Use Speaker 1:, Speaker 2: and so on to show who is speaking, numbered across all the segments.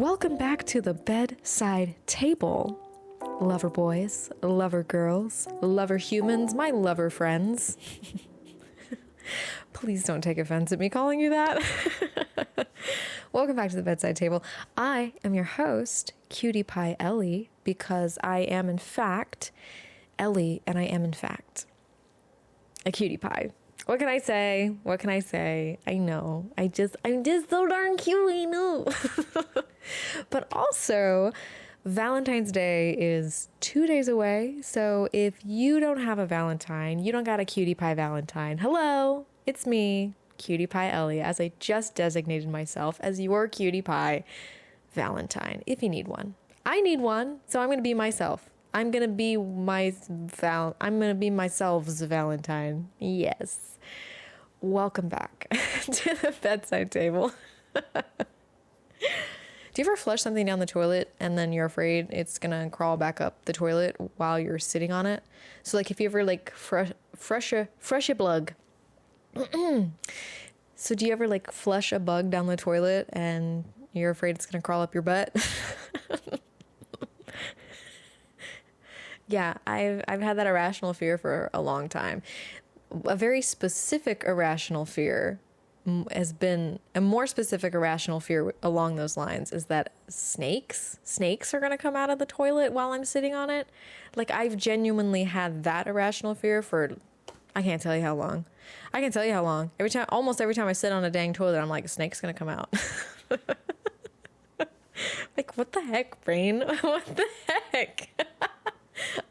Speaker 1: Welcome back to the bedside table. Lover boys, lover girls, lover humans, my lover friends. Please don't take offense at me calling you that. Welcome back to the bedside table. I am your host, Cutie Pie Ellie, because I am in fact Ellie, and I am in fact a cutie pie. What can I say? What can I say? I know. I'm just so darn cute, I know. But also, Valentine's Day is 2 days away. So if you don't have a Valentine, you don't got a Cutie Pie Valentine. Hello, it's me, Cutie Pie Ellie, as I just designated myself as your Cutie Pie Valentine. If you need one, I need one. So I'm going to be myself. I'm going to be myself's Valentine. Yes. Welcome back to the bedside table. Do you ever flush something down the toilet and then you're afraid it's going to crawl back up the toilet while you're sitting on it? So like if you ever like fresh a bug. So do you ever like flush a bug down the toilet and you're afraid it's going to crawl up your butt? Yeah, I've had that irrational fear for a long time. A very specific irrational fear has been a more specific irrational fear along those lines is that snakes are going to come out of the toilet while I'm sitting on it. Like I've genuinely had that irrational fear for, I can't tell you how long. I can tell you how long. Almost every time I sit on a dang toilet, I'm like, a snake's going to come out. Like, what the heck, brain? What the heck?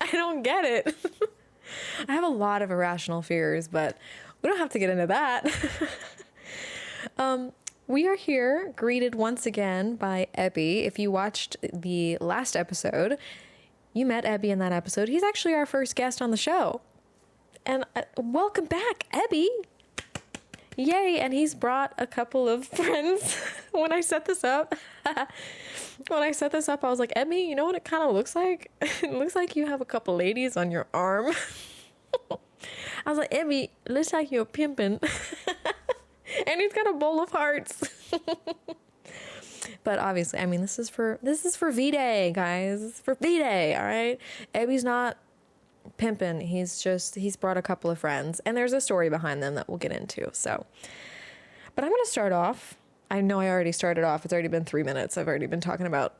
Speaker 1: I don't get it. I have a lot of irrational fears, but we don't have to get into that. We are here greeted once again by Ebby. If you watched the last episode, you met Ebby in that episode. He's actually our first guest on the show. And welcome back, Ebby. Yay, and he's brought a couple of friends. When I set this up, I was like, Ebby, you know what it kind of looks like? It looks like you have a couple ladies on your arm. I was like, Ebby, looks like you're pimping. And he's got a bowl of hearts. But obviously, I mean, this is for Vday, guys. This is for Vday, all right? Ebby's not pimping. He's brought a couple of friends, and there's a story behind them that we'll get into. So, but I'm going to start off. I know I already started off. It's already been 3 minutes. I've already been talking about,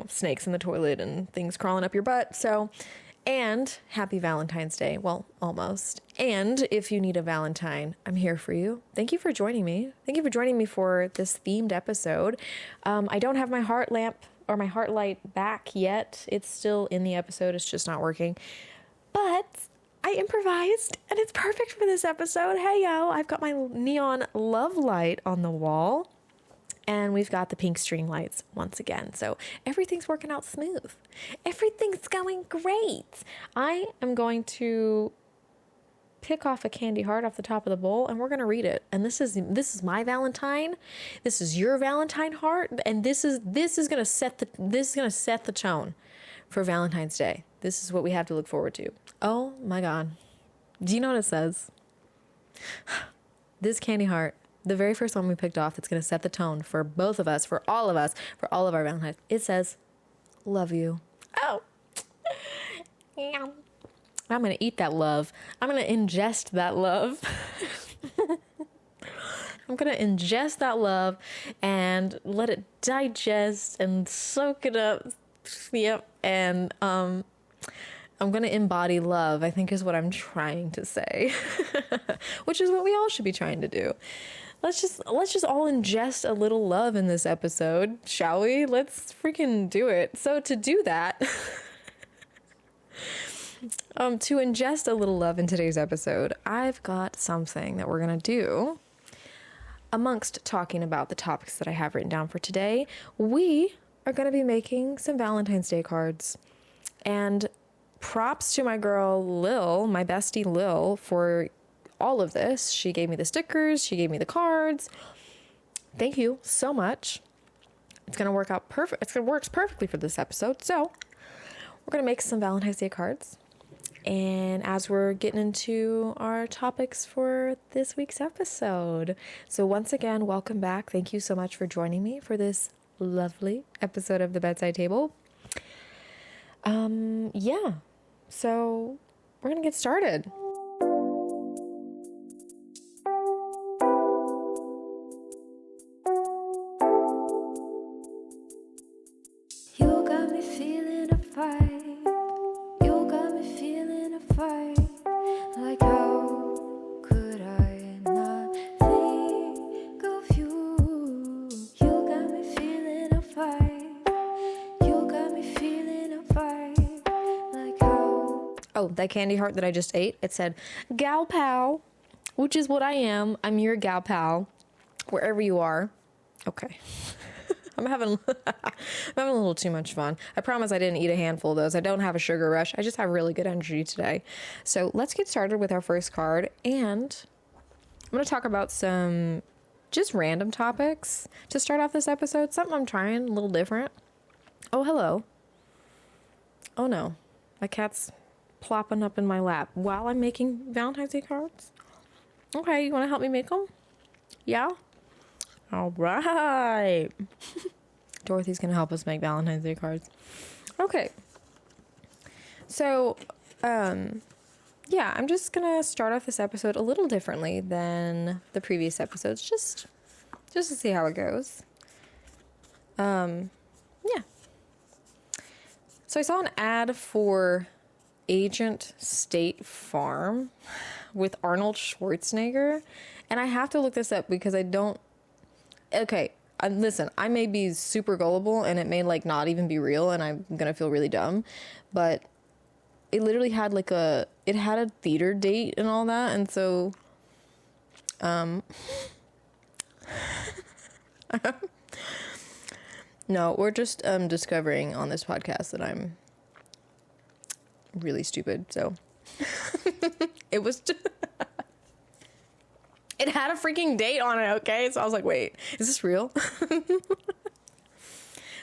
Speaker 1: snakes in the toilet and things crawling up your butt. So, and happy Valentine's Day. Well, almost. And if you need a Valentine, I'm here for you. Thank you for joining me. Thank you for joining me for this themed episode. I don't have my heart lamp or my heart light back yet. It's still in the episode. It's just not working. But I improvised and it's perfect for this episode. Hey, yo, I've got my neon love light on the wall. And we've got the pink string lights once again. So everything's working out smooth. Everything's going great. I am going to pick off a candy heart off the top of the bowl and we're going to read it. And this is my Valentine. This is your Valentine heart. And this is going to set the tone for Valentine's Day. This is what we have to look forward to. Oh my God. Do you know what it says? This candy heart. The very first one we picked off that's going to set the tone for both of us, for all of our Valentines. It says, love you. Oh. Yeah. I'm going to eat that love. I'm going to ingest that love. I'm going to ingest that love and let it digest and soak it up. Yep. And I'm going to embody love, I think is what I'm trying to say. Which is what we all should be trying to do. Let's just all ingest a little love in this episode, shall we? Let's freaking do it. So to do that, to ingest a little love in today's episode, I've got something that we're going to do. Amongst talking about the topics that I have written down for today, we are going to be making some Valentine's Day cards. And props to my girl Lill, my bestie Lill, for all of this. She gave me the stickers. She gave me the cards. Thank you so much. It's going to work out perfect. It works perfectly for this episode. So we're going to make some Valentine's Day cards. And as we're getting into our topics for this week's episode. So once again, welcome back. Thank you so much for joining me for this lovely episode of the Bedside Table. Yeah, so we're gonna get started. You got me feeling a vibe. You got me feeling a vibe. Like how could I not think of you? You got me feeling a vibe. You got me feeling a vibe. Like how... Oh, that candy heart that I just ate, it said gal pal, which is what I am. I'm your gal pal, wherever you are. Okay. I'm having a little too much fun. I promise I didn't eat a handful of those. I don't have a sugar rush. I just have really good energy today. So let's get started with our first card. And I'm going to talk about some just random topics to start off this episode. Something I'm trying, a little different. Oh, hello. Oh, no. My cat's plopping up in my lap while I'm making Valentine's Day cards. Okay, you want to help me make them? Yeah? All right. Dorothy's going to help us make Valentine's Day cards. Okay. So, yeah, I'm just going to start off this episode a little differently than the previous episodes, just to see how it goes. Yeah. So I saw an ad for Agent State Farm with Arnold Schwarzenegger, and I have to look this up because I don't... Okay, listen, I may be super gullible and it may like not even be real and I'm gonna feel really dumb, but it literally had like it had a theater date and all that, and so no, we're just discovering on this podcast that I'm really stupid, so it was just it had a freaking date on it, okay? So I was like, wait, is this real?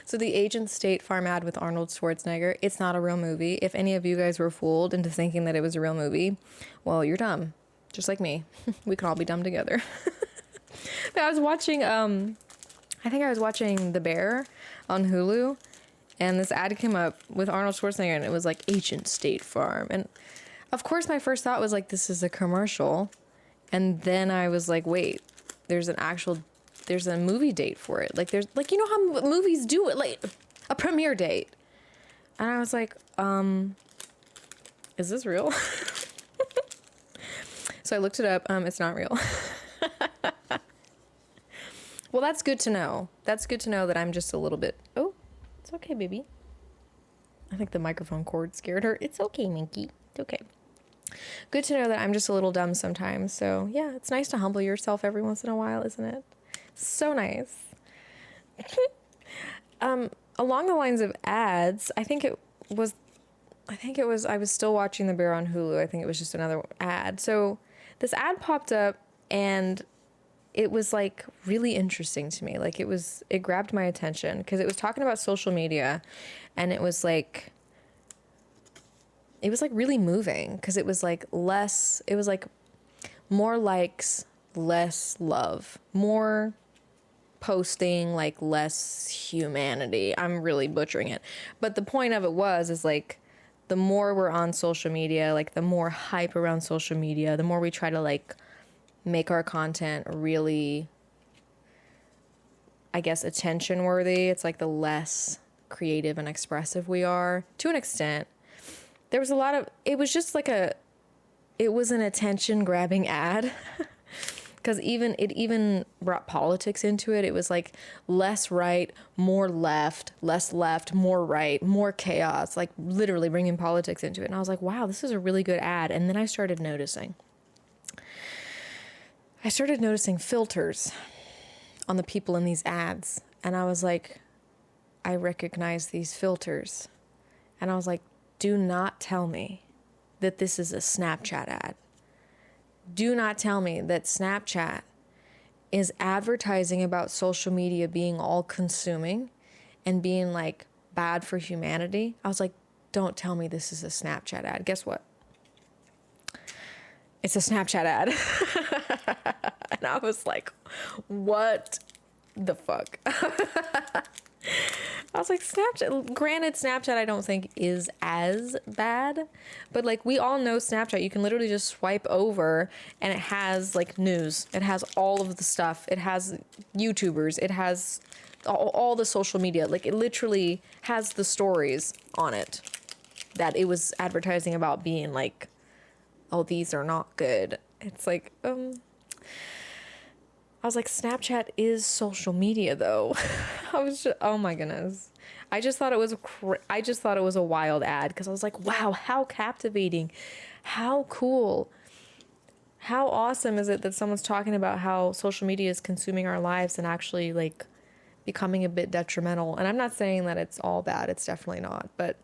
Speaker 1: So the Agent State Farm ad with Arnold Schwarzenegger, it's not a real movie. If any of you guys were fooled into thinking that it was a real movie, well, you're dumb. Just like me. We can all be dumb together. I was watching, I think I was watching The Bear on Hulu, and this ad came up with Arnold Schwarzenegger, and it was like Agent State Farm. And of course my first thought was like, this is a commercial. And then I was like, wait, there's a movie date for it. Like, there's, like, you know how movies do it, like, a premiere date. And I was like, is this real? So I looked it up. It's not real. Well, that's good to know. That's good to know that I'm just a little bit, oh, it's okay, baby. I think the microphone cord scared her. It's okay, Minky. It's okay. Good to know that I'm just a little dumb sometimes. So yeah, it's nice to humble yourself every once in a while, isn't it? So nice. Along the lines of ads, I was still watching The Bear on Hulu. I think it was just another ad. So this ad popped up and it was like really interesting to me. Like it grabbed my attention because it was talking about social media, and it was like really moving because it was like more likes, less love, more posting, like less humanity. I'm really butchering it. But the point of it is like the more we're on social media, like the more hype around social media, the more we try to like make our content really, I guess, attention worthy. It's like the less creative and expressive we are, to an extent. There was it was an attention grabbing ad because it even brought politics into it. It was like less right, more left, less left, more right, more chaos, like literally bringing politics into it. And I was like, wow, this is a really good ad. And then I started noticing filters on the people in these ads. And I was like, I recognize these filters. And I was like, do not tell me that this is a Snapchat ad. Do not tell me that Snapchat is advertising about social media being all consuming and being like bad for humanity. I was like, don't tell me this is a Snapchat ad. Guess what? It's a Snapchat ad. And I was like, what the fuck? I was like, Snapchat, granted, Snapchat I don't think is as bad, but like we all know Snapchat, you can literally just swipe over and it has like news. It has all of the stuff. It has YouTubers. It has all the social media. Like it literally has the stories on it that it was advertising about being like, oh, these are not good. It's like, I was like, Snapchat is social media, though. I was just, oh my goodness. I just thought it was a wild ad because I was like, wow, how captivating, how cool, how awesome is it that someone's talking about how social media is consuming our lives and actually like becoming a bit detrimental. And I'm not saying that it's all bad. It's definitely not. But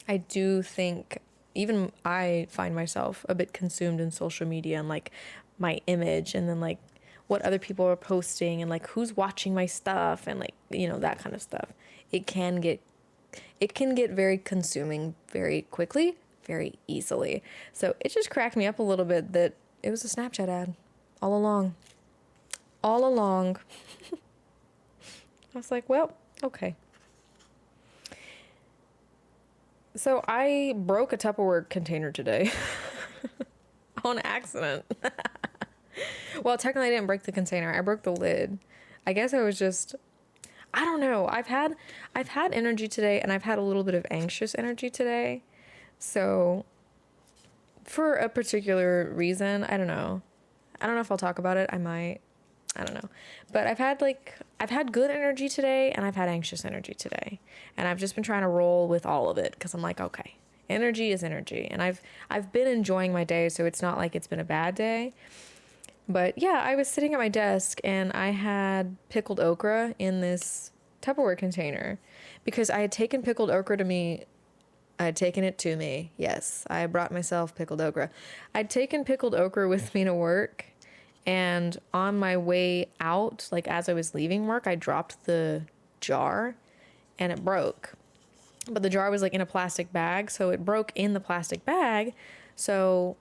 Speaker 1: I do think even I find myself a bit consumed in social media and like my image and then like what other people are posting and like who's watching my stuff and like, you know, that kind of stuff. It can get very consuming very quickly, very easily. So it just cracked me up a little bit that it was a Snapchat ad all along. All along. I was like, well, okay. So I broke a Tupperware container today on accident. Well, technically I didn't break the container. I broke the lid. I guess I was just, I don't know. I've had energy today and I've had a little bit of anxious energy today. So for a particular reason, I don't know. I don't know if I'll talk about it. I might. I don't know. But I've had good energy today and I've had anxious energy today. And I've just been trying to roll with all of it because I'm like, okay, energy is energy. And I've been enjoying my day, so it's not like it's been a bad day. But yeah, I was sitting at my desk and I had pickled okra in this Tupperware container because I had taken pickled okra to me. I had taken it to me. Yes, I brought myself pickled okra. I'd taken pickled okra with me to work, and on my way out, like as I was leaving work, I dropped the jar and it broke. But the jar was like in a plastic bag, so it broke in the plastic bag. So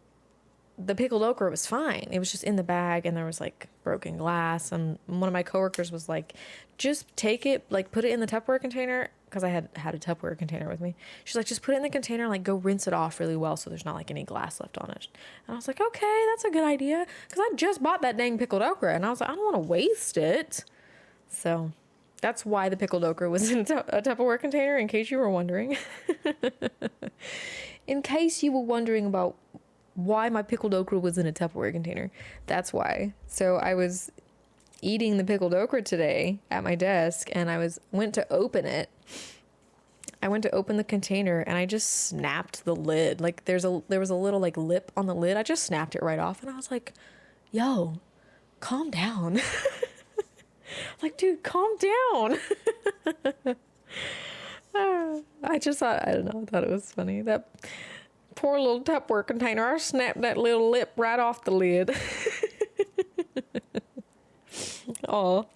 Speaker 1: the pickled okra was fine. It was just in the bag and there was like broken glass. And one of my coworkers was like, just take it, like put it in the Tupperware container. Cause I had a Tupperware container with me. She's like, just put it in the container, like go rinse it off really well so there's not like any glass left on it. And I was like, okay, that's a good idea. Cause I just bought that dang pickled okra and I was like, I don't want to waste it. So that's why the pickled okra was in a Tupperware container, in case you were wondering. In case you were wondering about why my pickled okra was in a Tupperware container. That's why. So I was eating the pickled okra today at my desk and I went to open it. I went to open the container and I just snapped the lid. Like there was a little like lip on the lid. I just snapped it right off and I was like, yo, calm down. Like, dude, calm down. I just thought, I don't know, I thought it was funny. That poor little Tupperware container. I snapped that little lip right off the lid. Oh,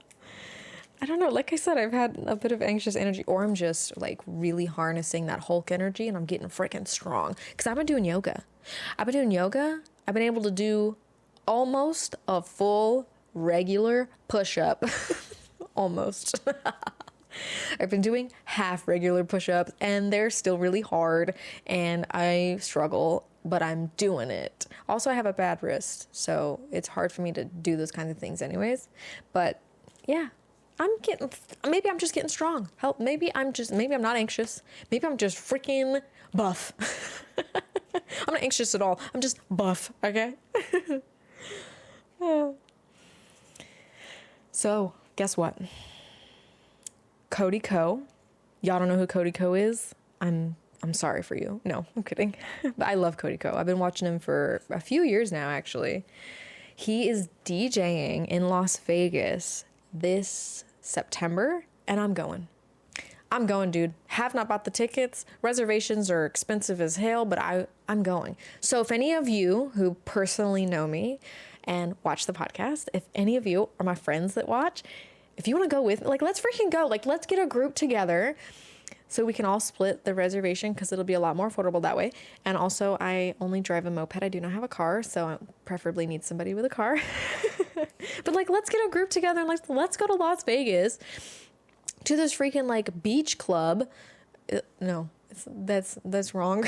Speaker 1: I don't know. Like I said, I've had a bit of anxious energy, or I'm just like really harnessing that Hulk energy and I'm getting freaking strong. Cause I've been doing yoga. I've been able to do almost a full regular push-up. Almost. I've been doing half regular push-ups and they're still really hard and I struggle, but I'm doing it. Also, I have a bad wrist, so it's hard for me to do those kinds of things anyways. But yeah, maybe I'm just getting strong. Help, maybe I'm not anxious. Maybe I'm just freaking buff. I'm not anxious at all. I'm just buff, okay? So, guess what? Cody Ko. Y'all don't know who Cody Ko is? I'm sorry for you. No, I'm kidding. But I love Cody Ko. I've been watching him for a few years now, actually. He is DJing in Las Vegas this September, and I'm going. I'm going, dude. Have not bought the tickets. Reservations are expensive as hell, but I'm going. So if any of you who personally know me and watch the podcast, if any of you are my friends that watch, if you want to go with me, like, let's freaking go. Like, let's get a group together so we can all split the reservation because it'll be a lot more affordable that way. And also, I only drive a moped. I do not have a car, so I preferably need somebody with a car. But, like, let's get a group together and let's go to Las Vegas to this freaking like beach club. No, that's wrong.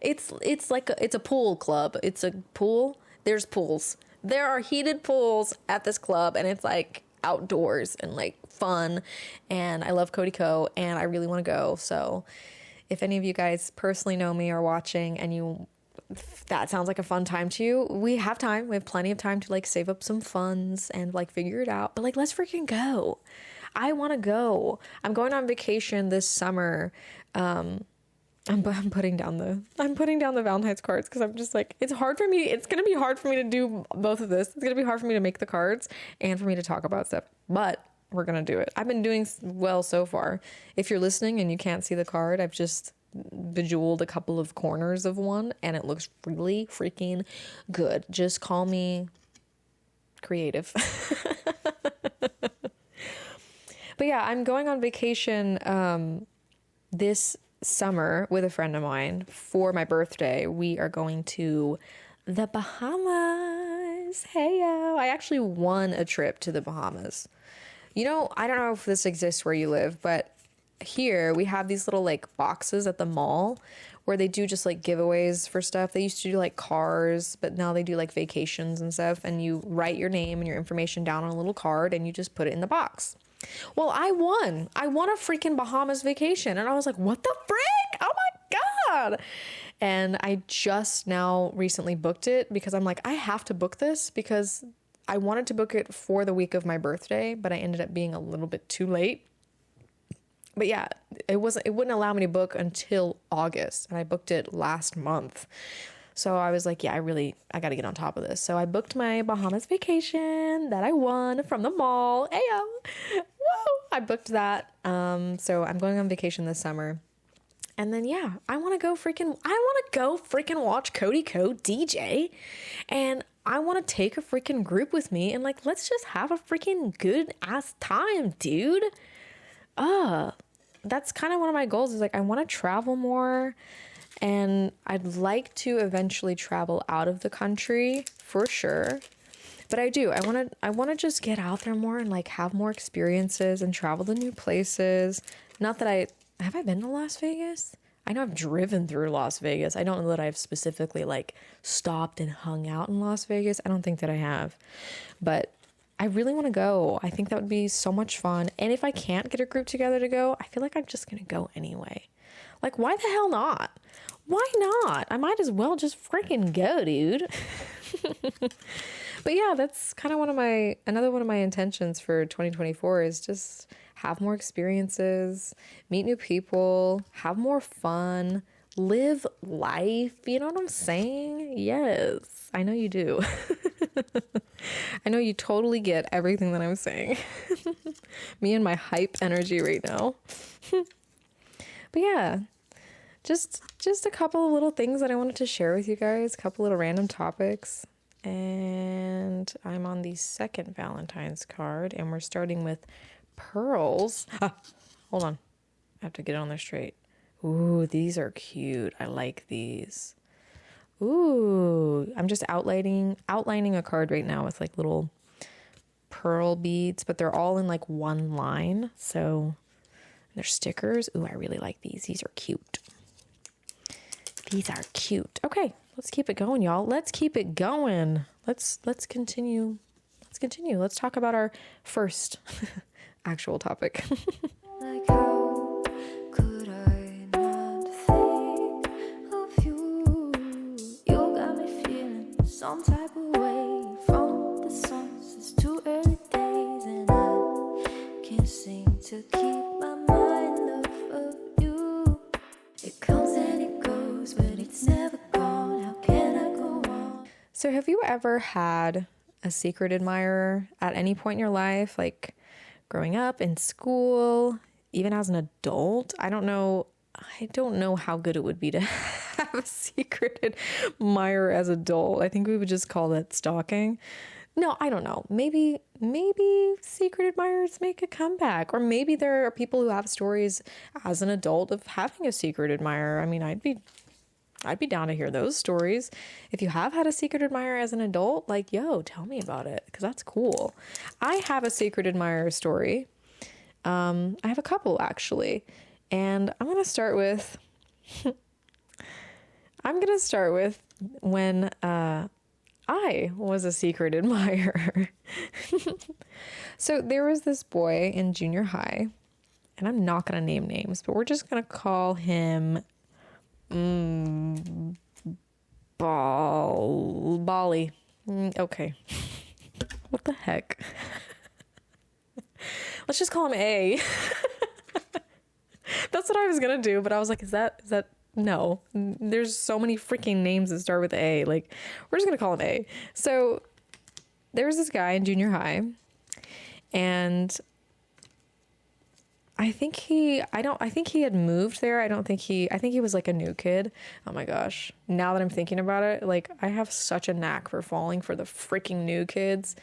Speaker 1: It's like it's a pool club. It's a pool. There's pools. There are heated pools at this club, and it's like outdoors and like fun. And I love Cody Ko, and I really want to go. So if any of you guys personally know me or watching, and that sounds like a fun time to you, we have time. We have plenty of time to like save up some funds and like figure it out. But like, let's freaking go. I want to go. I'm going on vacation this summer. I'm putting down the Valentine's cards because I'm just like, it's hard for me. It's going to be hard for me to do both of this. It's going to be hard for me to make the cards and for me to talk about stuff, but we're going to do it. I've been doing well so far. If you're listening and you can't see the card, I've just bejeweled a couple of corners of one and it looks really freaking good. Just call me creative. But yeah, I'm going on vacation this summer with a friend of mine for my birthday. We are going to the Bahamas. Heyo. I actually won a trip to the Bahamas. You know, I don't know if this exists where you live, but here we have these little like boxes at the mall where they do just like giveaways for stuff. They used to do like cars, but now they do like vacations and stuff, and you write your name and your information down on a little card and you just put it in the box. Well, I won a freaking Bahamas vacation, and I was like, what the frick? Oh my God. And I just now recently booked it because I'm like, I have to book this because I wanted to book it for the week of my birthday, but I ended up being a little bit too late. But yeah, it wouldn't allow me to book until August, and I booked it last month. So I was like, yeah, I got to get on top of this. So I booked my Bahamas vacation that I won from the mall. Ayo. Whoa. I booked that. So I'm going on vacation this summer. And then, yeah, I want to go freaking watch Cody Ko DJ. And I want to take a freaking group with me and like, let's just have a freaking good ass time, dude. That's kind of one of my goals is like, I want to travel more. And I'd like to eventually travel out of the country for sure. But I want to just get out there more and like have more experiences and travel to new places. Not that have I been to Las Vegas? I know I've driven through Las Vegas. I don't know that I've specifically like stopped and hung out in Las Vegas. I don't think that I have. But I really want to go. I think that would be so much fun. And if I can't get a group together to go, I feel like I'm just going to go anyway. Like, why the hell not? Why not? I might as well just freaking go, dude. But yeah, that's kind of another one of my intentions for 2024 is just have more experiences, meet new people, have more fun, live life. You know what I'm saying? Yes, I know you do. I know you totally get everything that I'm saying. Me and my hype energy right now. But yeah, just a couple of little things that I wanted to share with you guys, a couple little random topics. And I'm on the second Valentine's card, and we're starting with pearls. Hold on. I have to get it on there straight. Ooh, these are cute. I like these. Ooh, I'm just outlining a card right now with like little pearl beads, but they're all in like one line. So they're stickers. Ooh, I really like these. These are cute. These are cute. Okay, let's keep it going, y'all. Let's keep it going. Let's continue. Let's talk about our first actual topic.
Speaker 2: Like how could I not think of you? You got me feeling some type of way from the sunsets to early days, and I can't seem to keep my mind off of you. It comes and it goes, but it's never gone. How can I go on?
Speaker 1: So have you ever had a secret admirer at any point in your life? Like growing up, in school, even as an adult? I don't know how good it would be to have a secret admirer as an adult. I think we would just call that stalking. No, I don't know. Maybe secret admirers make a comeback. Or maybe there are people who have stories as an adult of having a secret admirer. I mean, I'd be down to hear those stories. If you have had a secret admirer as an adult, like, yo, tell me about it, because that's cool. I have a secret admirer story. I have a couple actually. And I'm going to start with when I was a secret admirer. So there was this boy in junior high, and I'm not going to name names, but we're just going to call him Bally. Okay. What the heck? Let's just call him A. That's what I was going to do, but I was like, is that no. There's so many freaking names that start with A. Like, we're just going to call him A. So there was this guy in junior high, and I think he had moved there. I think he was like a new kid. Oh my gosh. Now that I'm thinking about it, like, I have such a knack for falling for the freaking new kids.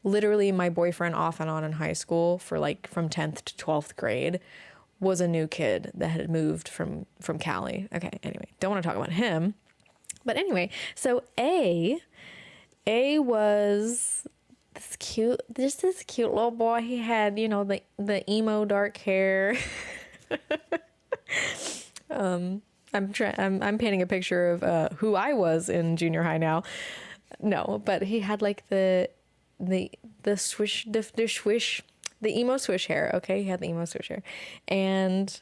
Speaker 1: Literally, my boyfriend off and on in high school for like from 10th to 12th grade was a new kid that had moved from Cali. Okay, anyway, don't want to talk about him. But anyway, so A was this cute little boy. He had, you know, the emo dark hair. I'm painting a picture of who I was in junior high now. No, but he had like the swish, the swish, the emo swish hair. Okay, he had the emo swish hair, and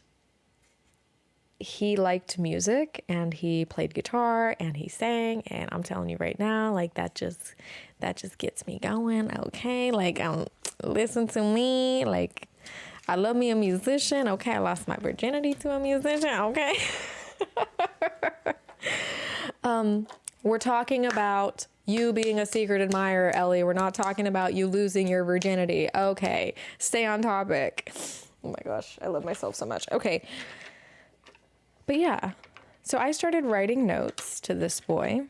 Speaker 1: he liked music, and he played guitar, and he sang, and I'm telling you right now, like, that just gets me going. Okay, like, listen to me, like, I love me a musician. Okay, I lost my virginity to a musician. Okay. We're talking about you being a secret admirer, Ellie. We're not talking about you losing your virginity. Okay, stay on topic. Oh my gosh, I love myself so much. Okay. But yeah, so I started writing notes to this boy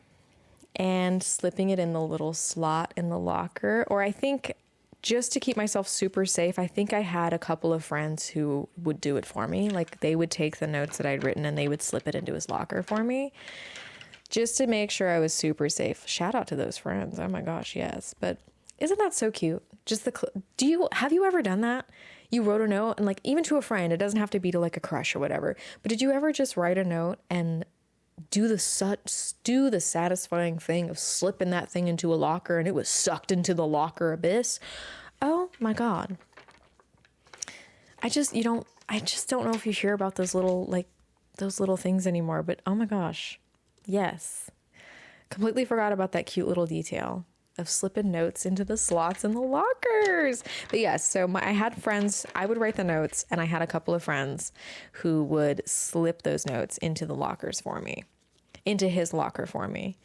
Speaker 1: and slipping it in the little slot in the locker. Or I think just to keep myself super safe, I think I had a couple of friends who would do it for me. Like, they would take the notes that I'd written and they would slip it into his locker for me, just to make sure I was super safe. Shout out to those friends. Oh my gosh, yes. But isn't that so cute? Just have you ever done that? You wrote a note, and like, even to a friend, it doesn't have to be to like a crush or whatever. But did you ever just write a note and do the satisfying thing of slipping that thing into a locker and it was sucked into the locker abyss? Oh my God. I just don't know if you hear about those little things anymore, but oh my gosh. Yes. Completely forgot about that cute little detail of slipping notes into the slots in the lockers. But yes, so I had friends, I would write the notes, and I had a couple of friends who would slip those notes into the lockers for me, into his locker for me.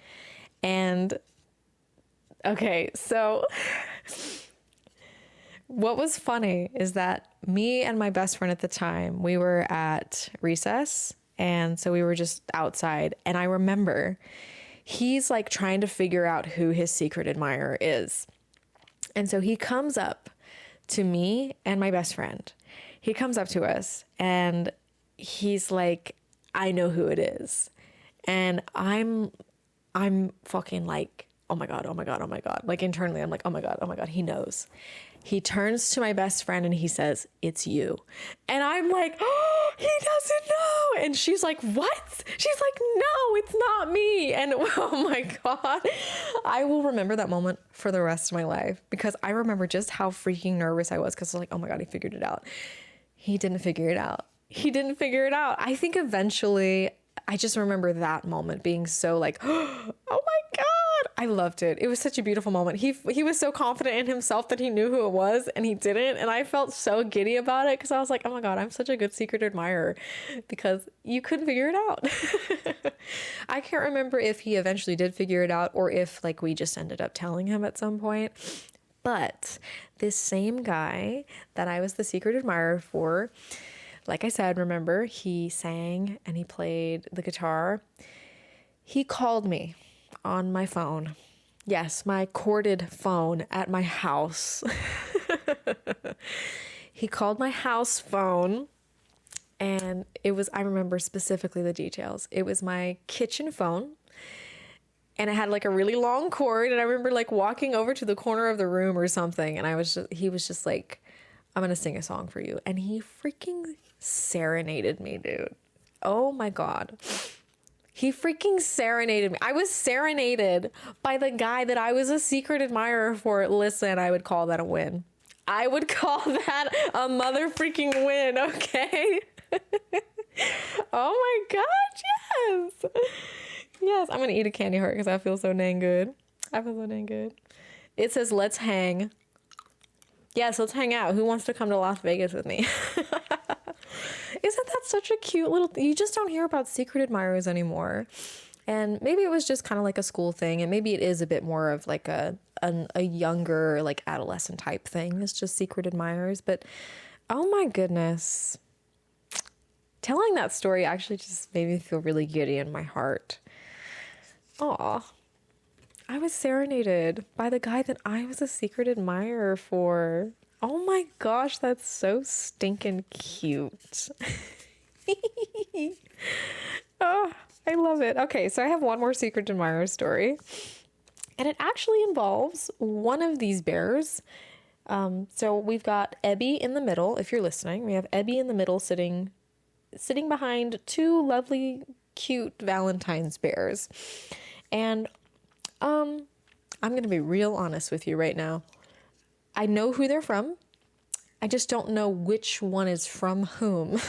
Speaker 1: And okay, so what was funny is that me and my best friend at the time, we were at recess, and so we were just outside, and I remember he's like trying to figure out who his secret admirer is. And so he comes up to me and my best friend. He comes up to us and he's like, I know who it is. And I'm fucking like, oh my God, oh my God, oh my God. Like, internally, I'm like, oh my God, he knows. He turns to my best friend and he says, it's you. And I'm like, oh, he doesn't know. And she's like, what? She's like, no, it's not me. And oh my God, I will remember that moment for the rest of my life, because I remember just how freaking nervous I was, because I was like, oh my God, he figured it out. He didn't figure it out. I think eventually, I just remember that moment being so like, oh my God. I loved it. It was such a beautiful moment. He was so confident in himself that he knew who it was, and he didn't. And I felt so giddy about it, because I was like, oh my God, I'm such a good secret admirer, because you couldn't figure it out. I can't remember if he eventually did figure it out, or if like we just ended up telling him at some point. But this same guy that I was the secret admirer for, like I said, remember, he sang and he played the guitar. He called me on my phone. Yes, my corded phone at my house. He called my house phone, and I remember specifically the details. It was my kitchen phone, and it had like a really long cord, and I remember like walking over to the corner of the room or something, and he was just like, I'm gonna sing a song for you. And he freaking serenaded me, dude. Oh my God. He freaking serenaded me. I was serenaded by the guy that I was a secret admirer for. Listen, I would call that a win. I would call that a mother freaking win, okay? Oh my God, yes. Yes, I'm gonna eat a candy heart because I feel so dang good. I feel so dang good. It says, let's hang. Yes, let's hang out. Who wants to come to Las Vegas with me? Isn't that such a cute little you just don't hear about secret admirers anymore. And maybe it was just kind of like a school thing, and maybe it is a bit more of like a younger, like adolescent type thing. It's just secret admirers. But oh my goodness. Telling that story actually just made me feel really giddy in my heart. Aw. I was serenaded by the guy that I was a secret admirer for. Oh my gosh, that's so stinking cute. Oh, I love it. Okay, so I have one more secret admirer story. And it actually involves one of these bears. So we've got Ebby in the middle, if you're listening. We have Ebby in the middle sitting behind two lovely, cute Valentine's bears. And I'm going to be real honest with you right now. I know who they're from. I just don't know which one is from whom.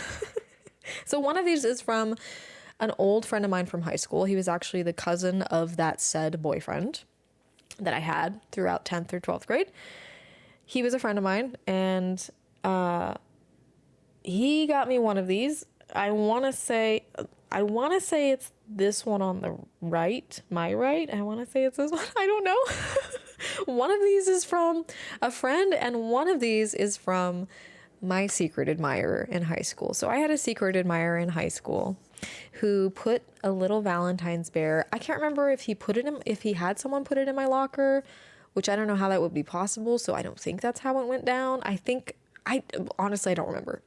Speaker 1: So one of these is from an old friend of mine from high school. He was actually the cousin of that said boyfriend that I had throughout 10th or 12th grade. He was a friend of mine, and he got me one of these. I want to say it's this one on the right, my right. I want to say it's this one. I don't know. One of these is from a friend, and one of these is from my secret admirer in high school. So I had a secret admirer in high school who put a little Valentine's bear. I can't remember if he had someone put it in my locker, which I don't know how that would be possible. So I don't think that's how it went down. Honestly, I don't remember.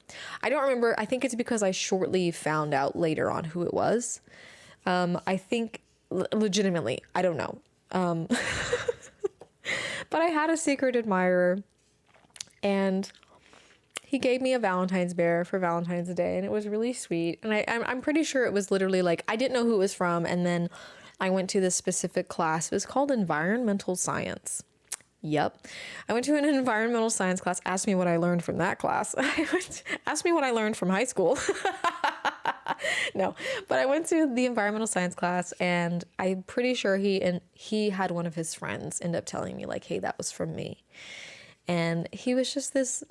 Speaker 1: I think it's because I shortly found out later on who it was. I think legitimately, I don't know. But I had a secret admirer, and he gave me a Valentine's bear for Valentine's Day, and it was really sweet. And I'm pretty sure it was literally like, I didn't know who it was from. And then I went to this specific class. It was called environmental science. Yep. I went to an environmental science class. Ask me what I learned from that class. Ask me what I learned from high school. No, but I went to the environmental science class, and I'm pretty sure he had one of his friends end up telling me like, hey, that was from me. And he was just this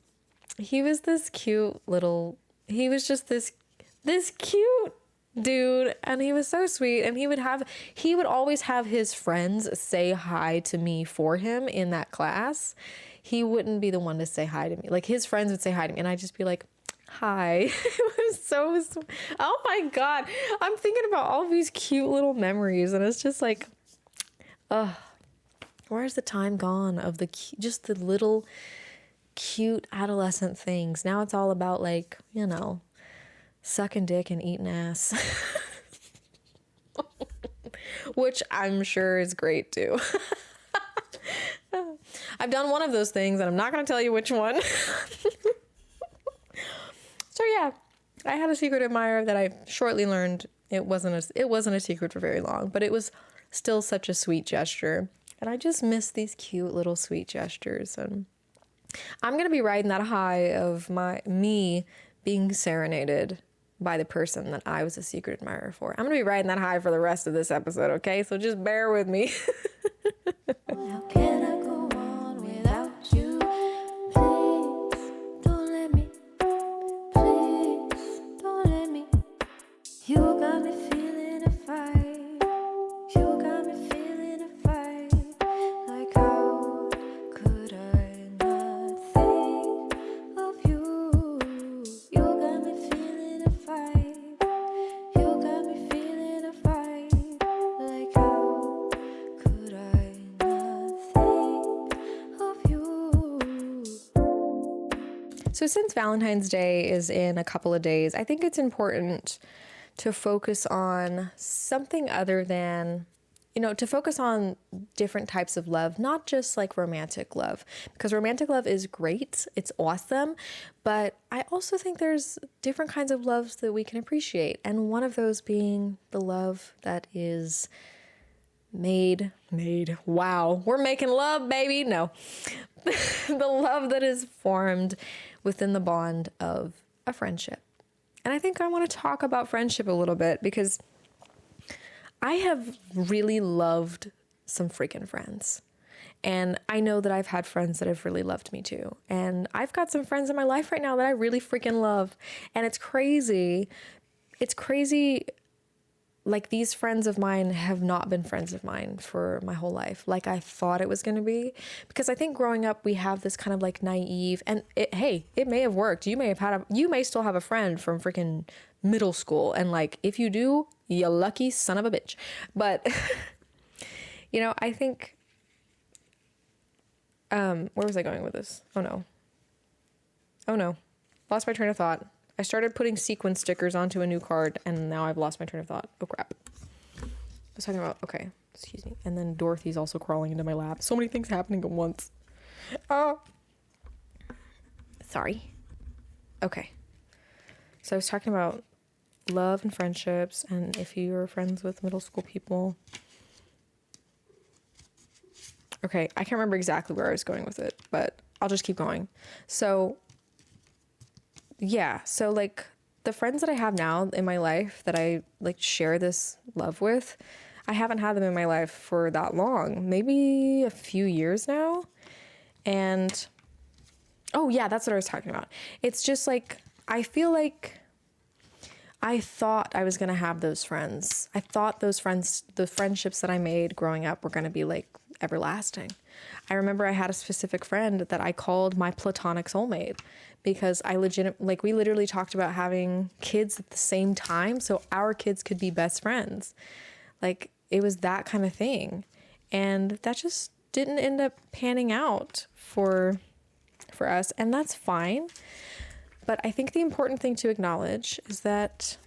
Speaker 1: cute dude, and he was so sweet, and he would always have his friends say hi to me for him in that class. He wouldn't be the one to say hi to me. Like, his friends would say hi to me, and I'd just be like, hi. It was so, oh my God. I'm thinking about all these cute little memories, and it's just like, where's the time gone of just the little cute adolescent things? Now it's all about, like, sucking dick and eating ass. Which I'm sure is great too. I've done one of those things, and I'm not going to tell you which one. So yeah, I had a secret admirer that I shortly learned it wasn't a secret for very long, but it was still such a sweet gesture. And I just miss these cute little sweet gestures. And I'm going to be riding that high of me being serenaded by the person that I was a secret admirer for. I'm going to be riding that high for the rest of this episode, okay? So just bear with me.
Speaker 2: How can I go on without you? Please don't let me. Please don't let me. You got me feeling a fight. You got me feeling a fight. Like, how could I not think of you? You got me feeling a fight. You got me feeling a fight. Like, how could I not think of you?
Speaker 1: So since Valentine's Day is in a couple of days, I think it's important to focus on something other than to focus on different types of love, not just like romantic love, because romantic love is great. It's awesome. But I also think there's different kinds of loves that we can appreciate. And one of those being the love that is made. Wow. We're making love, baby. No, the love that is formed within the bond of a friendship. And I think I want to talk about friendship a little bit because I have really loved some freaking friends. And I know that I've had friends that have really loved me too. And I've got some friends in my life right now that I really freaking love. And it's crazy. It's crazy. Like, these friends of mine have not been friends of mine for my whole life, like I thought it was going to be. Because I think growing up, we have this kind of like naive, and it may have worked. You may still have a friend from freaking middle school. And like, if you do, you lucky son of a bitch. But, I think, where was I going with this? Oh no. Lost my train of thought. I started putting sequin stickers onto a new card, and now I've lost my train of thought. Oh, crap. I was talking about, okay, excuse me. And then Dorothy's also crawling into my lap. So many things happening at once. Oh. Sorry. Okay. So I was talking about love and friendships, and if you're friends with middle school people. Okay, I can't remember exactly where I was going with it, but I'll just keep going. So like the friends that I have now in my life that I like share this love with, I haven't had them in my life for that long, maybe a few years now. And oh yeah, that's what I was talking about. It's just like, I feel like I thought I was going to have those friends. I thought those friends, the friendships that I made growing up, were going to be like everlasting. I remember I had a specific friend that I called my platonic soulmate because we literally talked about having kids at the same time so our kids could be best friends. Like, it was that kind of thing. And that just didn't end up panning out for us, and that's fine. But I think the important thing to acknowledge is that,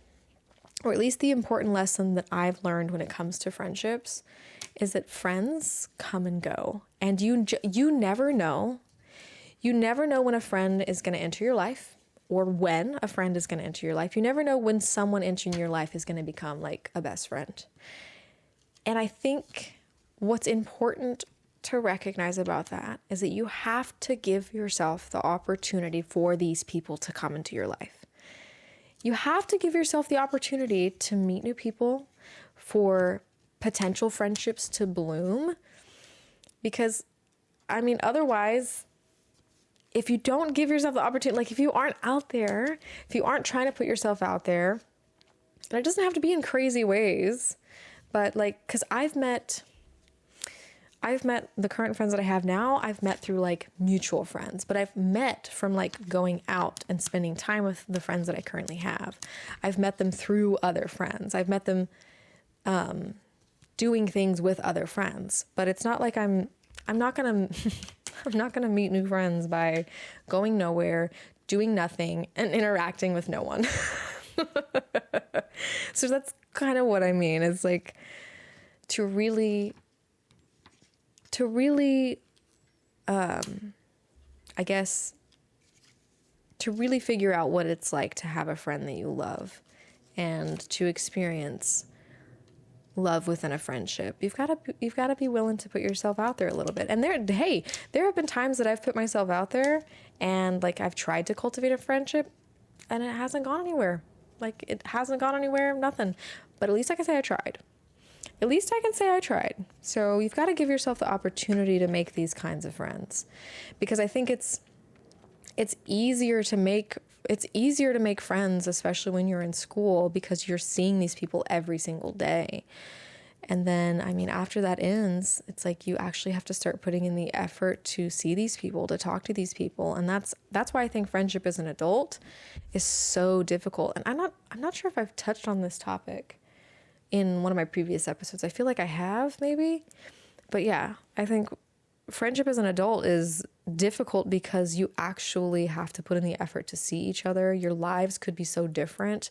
Speaker 1: or at least the important lesson that I've learned when it comes to friendships, is that friends come and go. And you never know. You never know when a friend is going to enter your life, or when a friend is going to enter your life. You never know when someone entering your life is going to become like a best friend. And I think what's important to recognize about that is that you have to give yourself the opportunity for these people to come into your life. You have to give yourself the opportunity to meet new people, for potential friendships to bloom. Because, I mean, otherwise, if you don't give yourself the opportunity, like if you aren't out there, if you aren't trying to put yourself out there, and it doesn't have to be in crazy ways, but like, because I've met the current friends that I have now, I've met through like mutual friends, but I've met from like going out and spending time with the friends that I currently have. I've met them through other friends. I've met them doing things with other friends, but it's not like I'm not going to meet new friends by going nowhere, doing nothing, and interacting with no one. So that's kind of what I mean. It's like to really, I guess, to really figure out what it's like to have a friend that you love and to experience love within a friendship. You've got to be willing to put yourself out there a little bit. And there have been times that I've put myself out there and like I've tried to cultivate a friendship and it hasn't gone anywhere. Like, it hasn't gone anywhere, nothing. But at least I can say I tried. At least I can say I tried. So you've got to give yourself the opportunity to make these kinds of friends, because I think it's easier to make friends, especially when you're in school, because you're seeing these people every single day. And then, I mean, after that ends, it's like you actually have to start putting in the effort to see these people, to talk to these people. And that's why I think friendship as an adult is so difficult. And I'm not sure if I've touched on this topic in one of my previous episodes. I feel like I have, maybe. But yeah, I think friendship as an adult is difficult because you actually have to put in the effort to see each other. Your lives could be so different,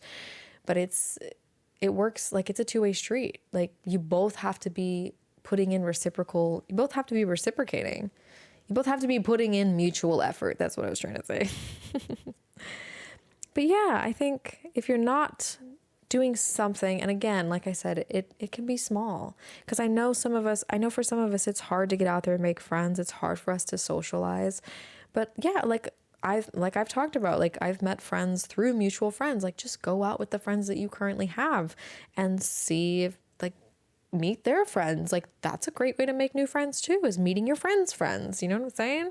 Speaker 1: but it's it works like it's a two-way street. Like you both have to be you both have to be reciprocating. You both have to be putting in mutual effort. That's what I was trying to say. But yeah, I think if you're not doing something, and again, like I said, it can be small, because I know for some of us, it's hard to get out there and make friends. It's hard for us to socialize. But yeah, I've talked about, like I've met friends through mutual friends. Like just go out with the friends that you currently have and see if meet their friends. Like that's a great way to make new friends too, is meeting your friends' friends. You know what I'm saying?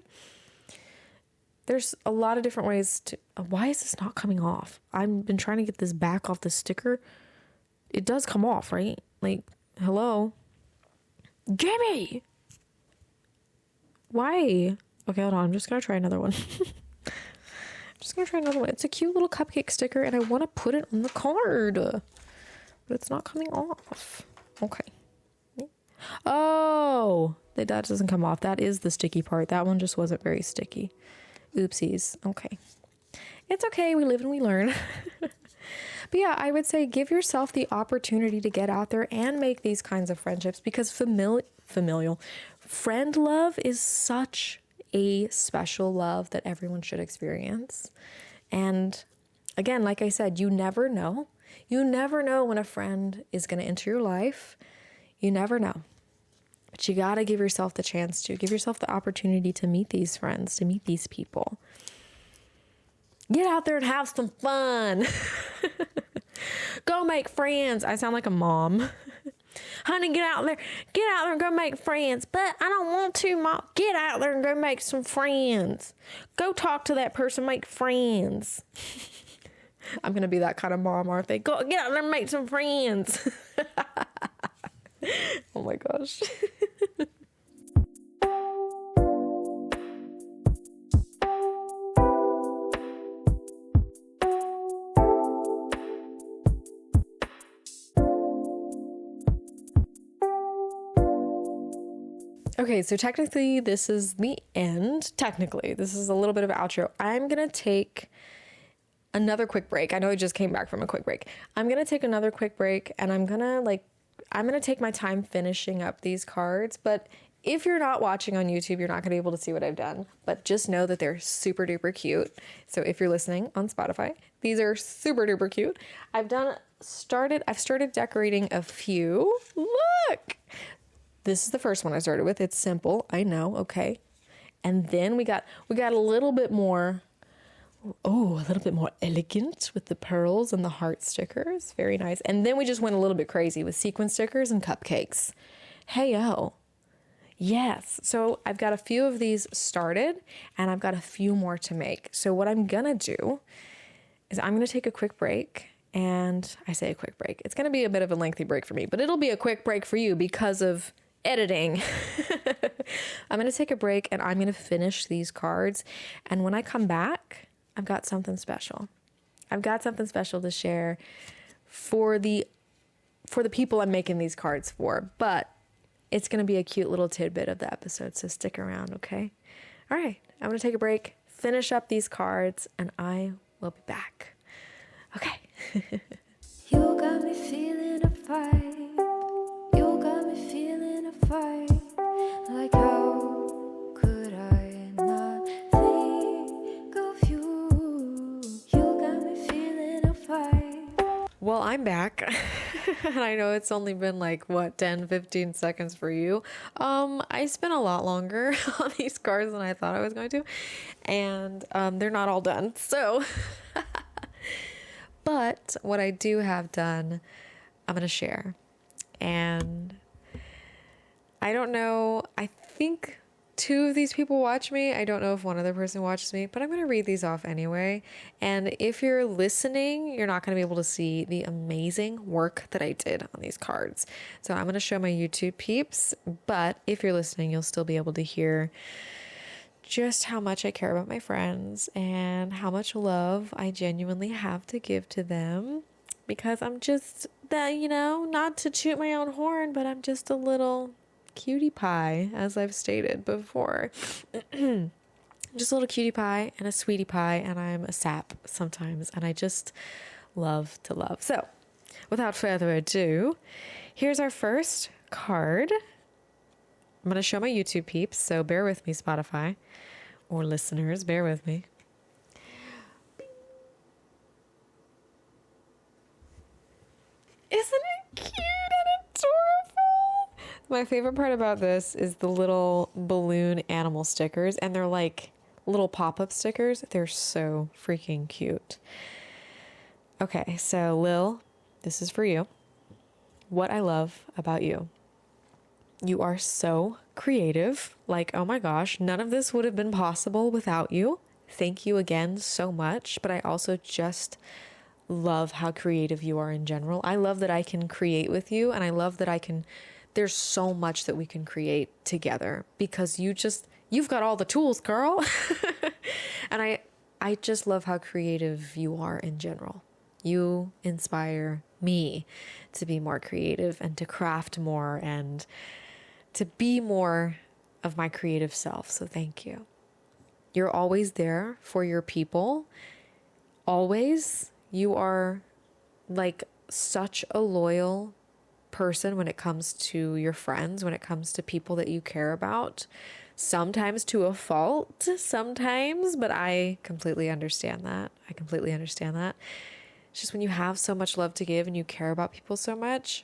Speaker 1: There's a lot of different ways to... Why is this not coming off? I've been trying to get this back off the sticker. It does come off, right? Like, hello? Jimmy! Why? Okay, hold on. I'm just going to try another one. It's a cute little cupcake sticker, and I want to put it on the card. But it's not coming off. Okay. Oh! That doesn't come off. That is the sticky part. That one just wasn't very sticky. Oopsies. Okay. It's okay. We live and we learn. But yeah, I would say give yourself the opportunity to get out there and make these kinds of friendships, because familial friend love is such a special love that everyone should experience. And again, like I said, you never know. You never know when a friend is going to enter your life. You never know. But you got to give yourself the chance to. Give yourself the opportunity to meet these friends, to meet these people. Get out there and have some fun. Go make friends. I sound like a mom. Honey, get out there and go make friends. But I don't want to, Mom. Get out there and go make some friends. Go talk to that person, make friends. I'm going to be that kind of mom, aren't they? Go get out there and make some friends. Oh my gosh. Okay, so technically this is the end. This is a little bit of an outro. I'm going to take another quick break. I know I just came back from a quick break. I'm going to take another quick break, and I'm going to take my time finishing up these cards. But if you're not watching on YouTube, you're not going to be able to see what I've done. But just know that they're super duper cute. So if you're listening on Spotify, these are super duper cute. I've started decorating a few. Look! This is the first one I started with. It's simple. I know. Okay. And then we got a little bit more... Oh, a little bit more elegant with the pearls and the heart stickers. Very nice. And then we just went a little bit crazy with sequin stickers and cupcakes. Hey-o. Yes. So I've got a few of these started, and I've got a few more to make. So what I'm going to do is I'm going to take a quick break. And I say a quick break. It's going to be a bit of a lengthy break for me, but it'll be a quick break for you because of editing. I'm going to take a break, and I'm going to finish these cards. And when I come back... I've got something special. I've got something special to share for the people I'm making these cards for. But it's going to be a cute little tidbit of the episode, so stick around, okay? All right, I'm going to take a break, finish up these cards, and I will be back. Okay.
Speaker 2: You got me feeling a fight. You got me feeling a fight. Like how could I not think of you? You got me feeling a fight.
Speaker 1: Well, I'm back. And I know it's only been like, 10, 15 seconds for you. I spent a lot longer on these cards than I thought I was going to. And they're not all done. So, but what I do have done, I'm going to share. And I don't know. I think 2 of these people watch me. I don't know if one other person watches me, but I'm going to read these off anyway. And if you're listening, you're not going to be able to see the amazing work that I did on these cards. So I'm going to show my YouTube peeps, but if you're listening, you'll still be able to hear just how much I care about my friends and how much love I genuinely have to give to them, because I'm just that, not to toot my own horn, but I'm just a little cutie pie, as I've stated before. Just a little cutie pie and a sweetie pie, and I'm a sap sometimes, and I just love to love. So without further ado, here's our first card. I'm going to show my YouTube peeps, so bear with me, Spotify, or listeners, bear with me. Isn't it cute and adorable? My favorite part about this is the little balloon animal stickers, and they're like little pop-up stickers. They're so freaking cute. Okay, so Lill, this is for you. What I love about you. You are so creative. Like, oh my gosh, none of this would have been possible without you. Thank you again so much. But I also just love how creative you are in general. I love that I can create with you, and I love that there's so much that we can create together because you've got all the tools, girl. And I just love how creative you are in general. You inspire me to be more creative and to craft more and to be more of my creative self. So thank you. You're always there for your people. Always. You are like such a loyal person when it comes to your friends, when it comes to people that you care about. Sometimes to a fault, sometimes, but I completely understand that. It's just when you have so much love to give and you care about people so much.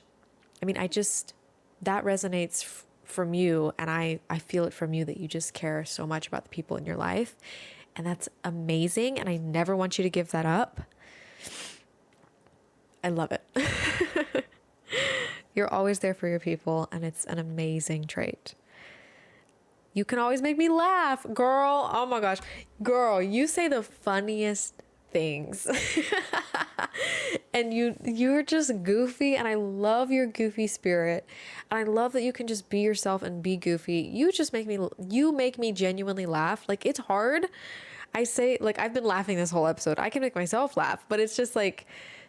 Speaker 1: I mean, that resonates from you, and I feel it from you that you just care so much about the people in your life. And that's amazing, and I never want you to give that up. I love it. You're always there for your people, and it's an amazing trait. You can always make me laugh, girl. Oh my gosh. Girl, you say the funniest things. And you're just goofy, and I love your goofy spirit. And I love that you can just be yourself and be goofy. You make me genuinely laugh. Like, it's hard. I say, like, I've been laughing this whole episode. I can make myself laugh, but it's just like,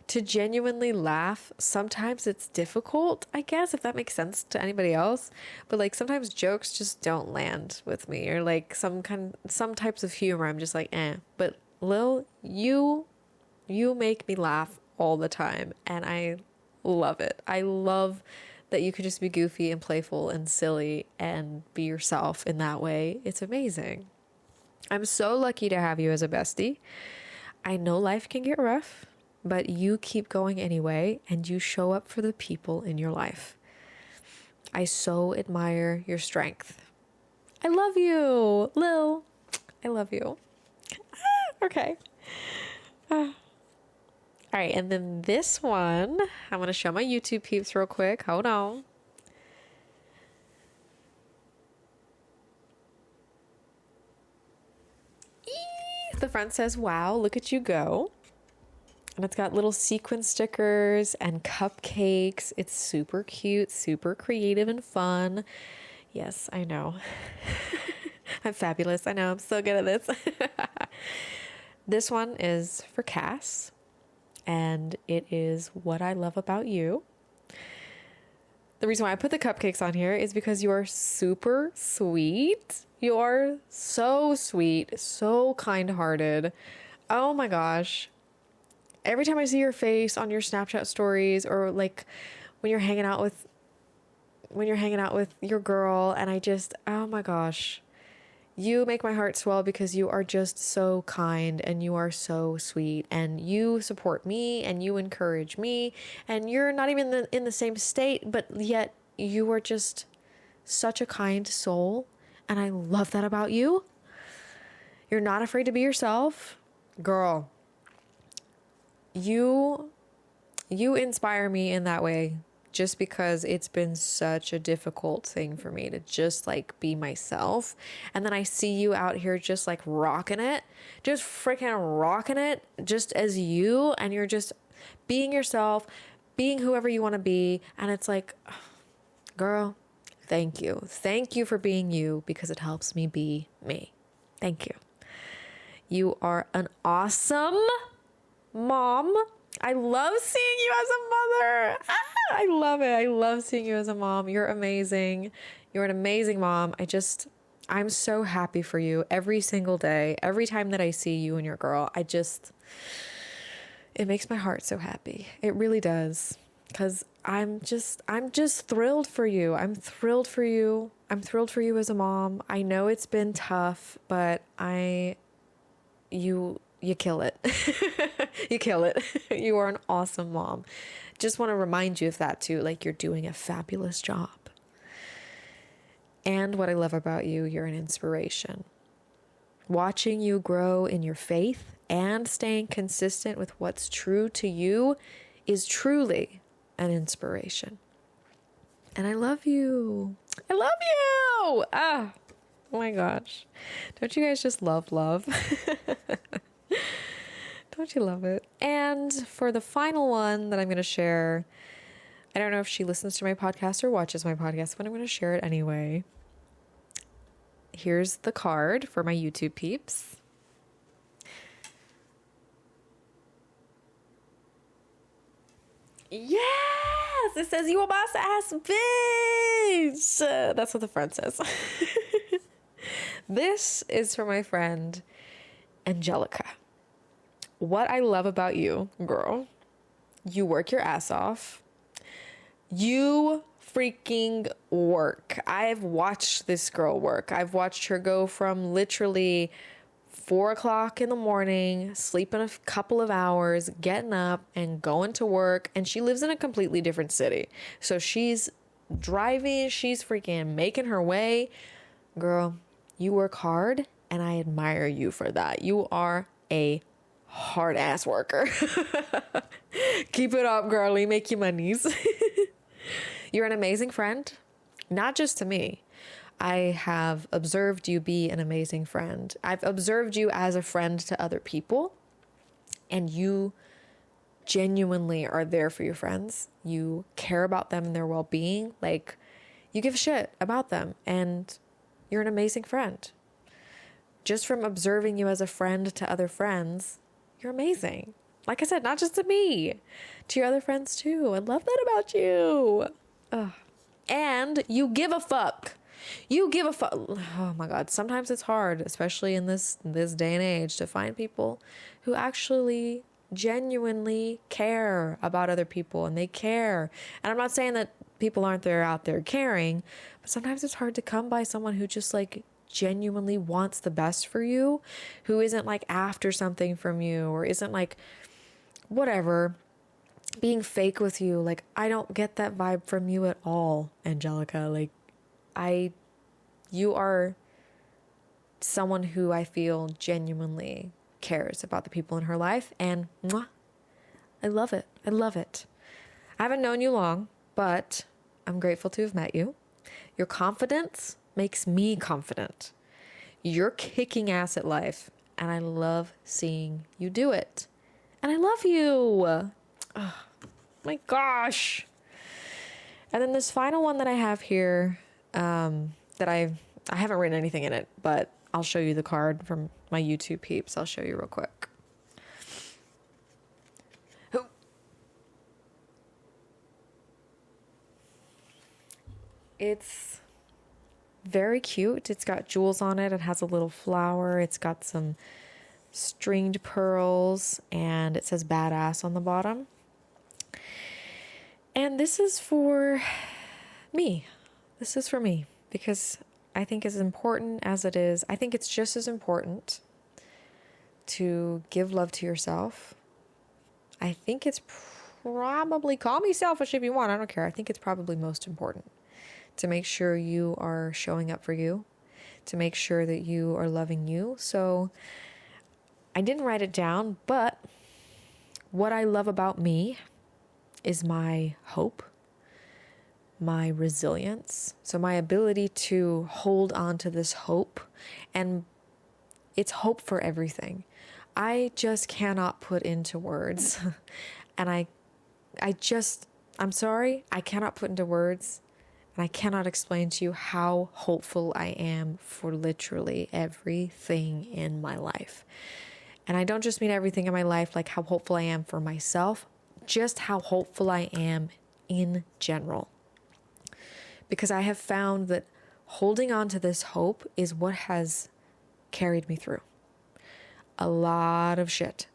Speaker 1: to genuinely laugh, sometimes it's difficult, I guess, if that makes sense to anybody else. But like, sometimes jokes just don't land with me, or like some types of humor, I'm just like, eh. But Lill, you make me laugh all the time, and I love it. I love that you can just be goofy and playful and silly and be yourself in that way. It's amazing. I'm so lucky to have you as a bestie. I know life can get rough, but you keep going anyway, and you show up for the people in your life. I so admire your strength. I love you, Lill. I love you. Okay. All right, and then this one, I'm going to show my YouTube peeps real quick. Hold on. The front says, wow, look at you go. And it's got little sequin stickers and cupcakes. It's super cute, super creative and fun. Yes, I know. I'm fabulous. I know. I'm so good at this. This one is for Cass, and it is what I love about you. The reason why I put the cupcakes on here is because you are super sweet. You are so sweet, so kind-hearted. Oh my gosh. Every time I see your face on your Snapchat stories, or like when you're hanging out with your girl, and oh my gosh, you make my heart swell because you are just so kind, and you are so sweet, and you support me, and you encourage me, and you're not even in the same state, but yet you are just such a kind soul, and I love that about you. You're not afraid to be yourself. Girl, you inspire me in that way, just because it's been such a difficult thing for me to just like be myself. And then I see you out here just like rocking it, just freaking rocking it, just as you, and you're just being yourself, being whoever you want to be. And it's like, girl, thank you. Thank you for being you, because it helps me be me. Thank you. You are an awesome mom. I love seeing you as a mother. I love it. I love seeing you as a mom. You're amazing. You're an amazing mom. I'm so happy for you every single day. Every time that I see you and your girl, it makes my heart so happy. It really does. because I'm just thrilled for you. I'm thrilled for you. I'm thrilled for you as a mom. I know it's been tough, but you kill it. You kill it. You are an awesome mom. Just want to remind you of that too. Like, you're doing a fabulous job. And what I love about you, you're an inspiration. Watching you grow in your faith and staying consistent with what's true to you is truly an inspiration. And I love you. I love you. Ah, oh my gosh. Don't you guys just love? Don't you love it? And for the final one that I'm going to share, I don't know if she listens to my podcast or watches my podcast, but I'm going to share it anyway. Here's the card for my YouTube peeps. Yes! It says, "You a boss ass bitch." That's what the friend says. This is for my friend Angelica. What I love about you, girl, you work your ass off. You freaking work. I've watched this girl work. I've watched her go from literally 4 o'clock in the morning, sleeping a couple of hours, getting up and going to work. And she lives in a completely different city. So she's driving, she's freaking making her way. Girl, you work hard and I admire you for that. You are a hard ass worker. Keep it up, girlie. Make your monies. You're an amazing friend, not just to me. I have observed you be an amazing friend. I've observed you as a friend to other people, and you genuinely are there for your friends. You care about them and their well-being. Like, you give a shit about them, and you're an amazing friend. Just from observing you as a friend to other friends, you're amazing. Like I said, not just to me, to your other friends too. I love that about you. Ugh. And you give a fuck. You give a fuck. Oh my God. Sometimes it's hard, especially in this day and age, to find people who actually genuinely care about other people, and they care. And I'm not saying that people aren't out there caring, but sometimes it's hard to come by someone who just like genuinely wants the best for you, who isn't like after something from you, or isn't like whatever, being fake with you. Like, I don't get that vibe from you at all, Angelica. Like, you are someone who I feel genuinely cares about the people in her life, and mwah, I love it. I love it. I haven't known you long, but I'm grateful to have met you. Your confidence makes me confident. You're kicking ass at life, and I love seeing you do it. And I love you. Oh my gosh. And then this final one that I have here, that I haven't written anything in it, but I'll show you the card from my YouTube peeps. I'll show you real quick. It's very cute. It's got jewels on it. It has a little flower. It's got some stringed pearls, and it says badass on the bottom. And this is for me. This is for me because I think as important as it is, I think it's just as important to give love to yourself. I think it's probably, call me selfish if you want, I don't care. I think it's probably most important to make sure you are showing up for you, to make sure that you are loving you. So I didn't write it down, but what I love about me is my hope, my resilience. So my ability to hold on to this hope, and it's hope for everything. I just cannot put into words. And I'm sorry, I cannot put into words, and I cannot explain to you how hopeful I am for literally everything in my life. And I don't just mean everything in my life, like how hopeful I am for myself, just how hopeful I am in general. Because I have found that holding on to this hope is what has carried me through a lot of shit.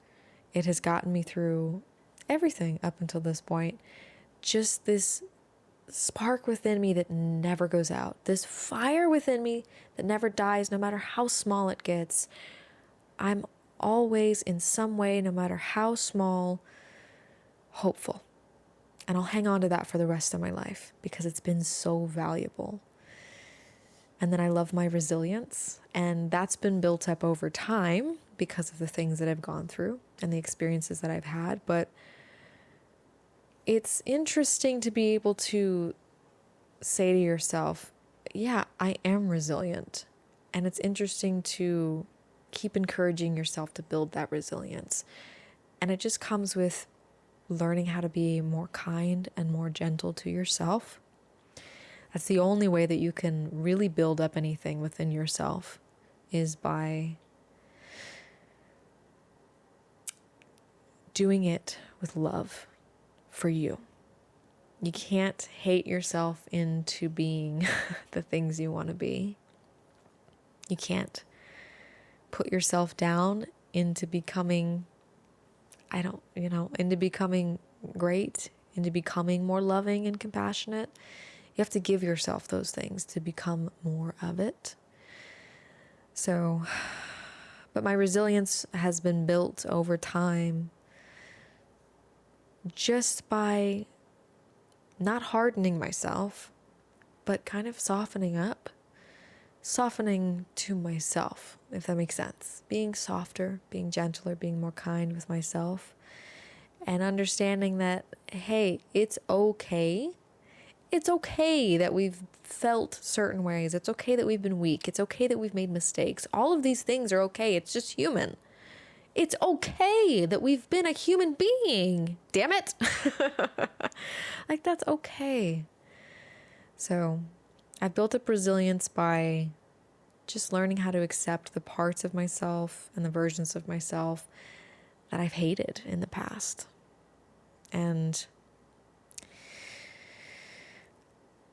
Speaker 1: It has gotten me through everything up until this point. just this spark within me that never goes out, this fire within me that never dies, no matter how small it gets. I'm always in some way, no matter how small, hopeful. And I'll hang on to that for the rest of my life because it's been so valuable. And then I love my resilience, and that's been built up over time because of the things that I've gone through and the experiences that I've had. But it's interesting to be able to say to yourself, yeah, I am resilient. And it's interesting to keep encouraging yourself to build that resilience. And it just comes with learning how to be more kind and more gentle to yourself. That's the only way that you can really build up anything within yourself, is by doing it with love for you. You can't hate yourself into being the things you want to be. You can't put yourself down into becoming, into becoming great, into becoming more loving and compassionate. You have to give yourself those things to become more of it. So, but my resilience has been built over time just by not hardening myself, but kind of softening to myself, if that makes sense. Being softer, being gentler, being more kind with myself, and understanding that, hey, it's okay. It's okay that we've felt certain ways. It's okay that we've been weak. It's okay that we've made mistakes. All of these things are okay. It's just human. It's okay that we've been a human being. Damn it. Like, that's okay. So I've built up resilience by just learning how to accept the parts of myself and the versions of myself that I've hated in the past. And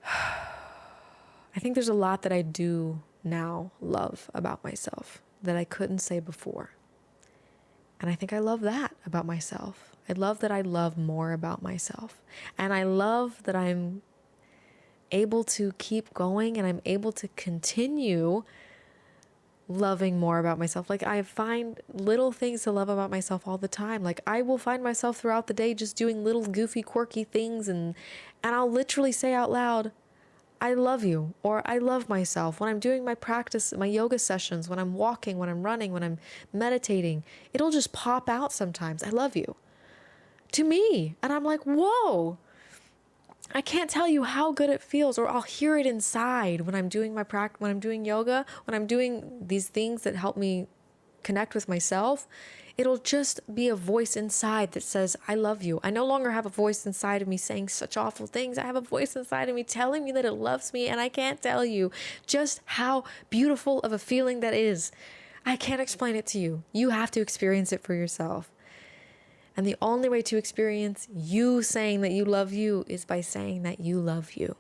Speaker 1: I think there's a lot that I do now love about myself that I couldn't say before. And I think I love that about myself. I love that I love more about myself. And I love that I'm able to keep going and I'm able to continue loving more about myself. Like, I find little things to love about myself all the time. Like, I will find myself throughout the day just doing little goofy, quirky things, and I'll literally say out loud, I love you, or I love myself. When I'm doing my practice, my yoga sessions, when I'm walking, when I'm running, when I'm meditating, it'll just pop out sometimes. I love you to me. And I'm like, whoa, I can't tell you how good it feels. Or I'll hear it inside when I'm doing my practice, when I'm doing yoga, when I'm doing these things that help me connect with myself. It'll just be a voice inside that says, I love you. I no longer have a voice inside of me saying such awful things. I have a voice inside of me telling me that it loves me, and I can't tell you just how beautiful of a feeling that is. I can't explain it to you. You have to experience it for yourself. And the only way to experience you saying that you love you is by saying that you love you,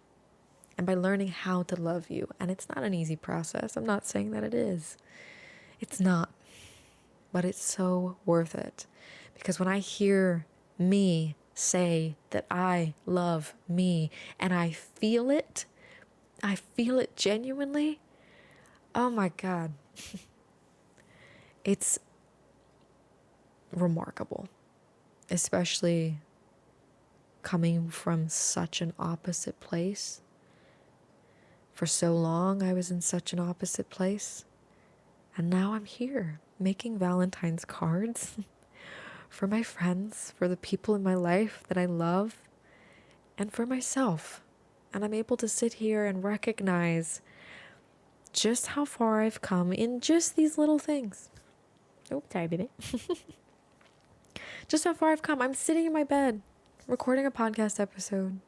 Speaker 1: and by learning how to love you. And it's not an easy process. I'm not saying that it is. It's not. But it's so worth it, because when I hear me say that I love me and I feel it genuinely, oh my God, it's remarkable, especially coming from such an opposite place. For so long, I was in such an opposite place, and now I'm here making Valentine's cards for my friends, for the people in my life that I love, and for myself. And I'm able to sit here and recognize just how far I've come in just these little things. Oh, sorry, baby. Just how far I've come. I'm sitting in my bed, recording a podcast episode,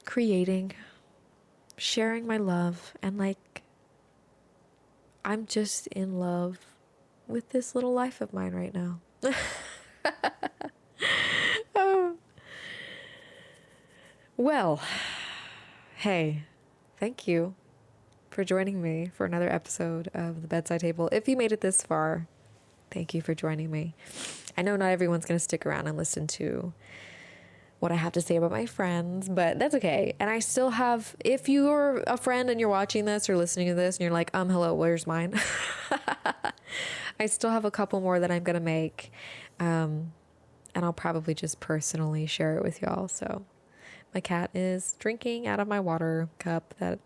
Speaker 1: creating, sharing my love, and I'm just in love with this little life of mine right now. Well, hey, thank you for joining me for another episode of The Bedside Table. If you made it this far, thank you for joining me. I know not everyone's going to stick around and listen to what I have to say about my friends, but that's okay. And I still have, if you're a friend and you're watching this or listening to this and you're like, hello, where's mine? I still have a couple more that I'm going to make. And I'll probably just personally share it with y'all. So my cat is drinking out of my water cup that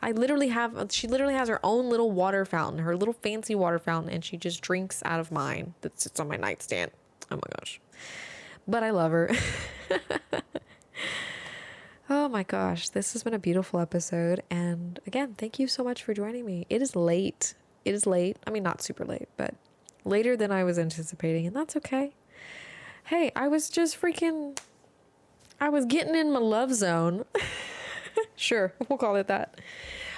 Speaker 1: I literally have. She literally has her own little water fountain, her little fancy water fountain, and she just drinks out of mine that sits on my nightstand. Oh my gosh. But I love her. Oh my gosh. This has been a beautiful episode. And again, thank you so much for joining me. It is late. It is late. I mean, not super late, but later than I was anticipating, and that's okay. Hey, I was getting in my love zone. Sure, we'll call it that.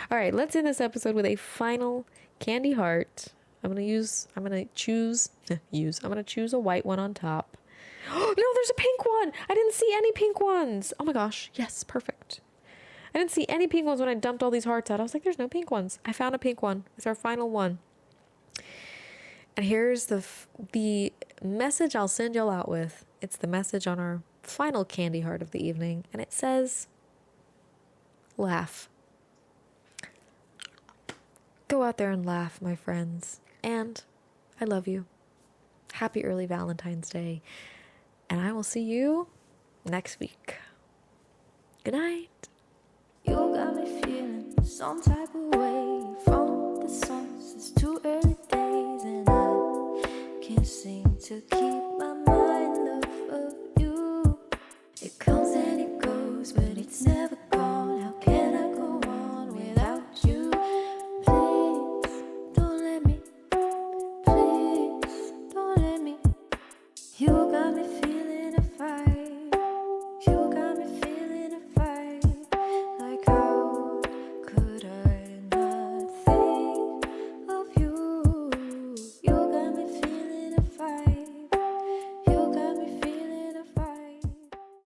Speaker 1: All right, let's end this episode with a final candy heart. I'm going to choose a white one on top. Oh, no, there's a pink one. I didn't see any pink ones. Oh my gosh. Yes, perfect. I didn't see any pink ones when I dumped all these hearts out. I was like, there's no pink ones. I found a pink one. It's our final one. And here's the message I'll send y'all out with. It's the message on our final candy heart of the evening. And it says, laugh. Go out there and laugh, my friends. And I love you. Happy early Valentine's Day. And I will see you next week. Good night.
Speaker 2: You got me feeling some type of way from the sun. It's too early days and I can't seem to keep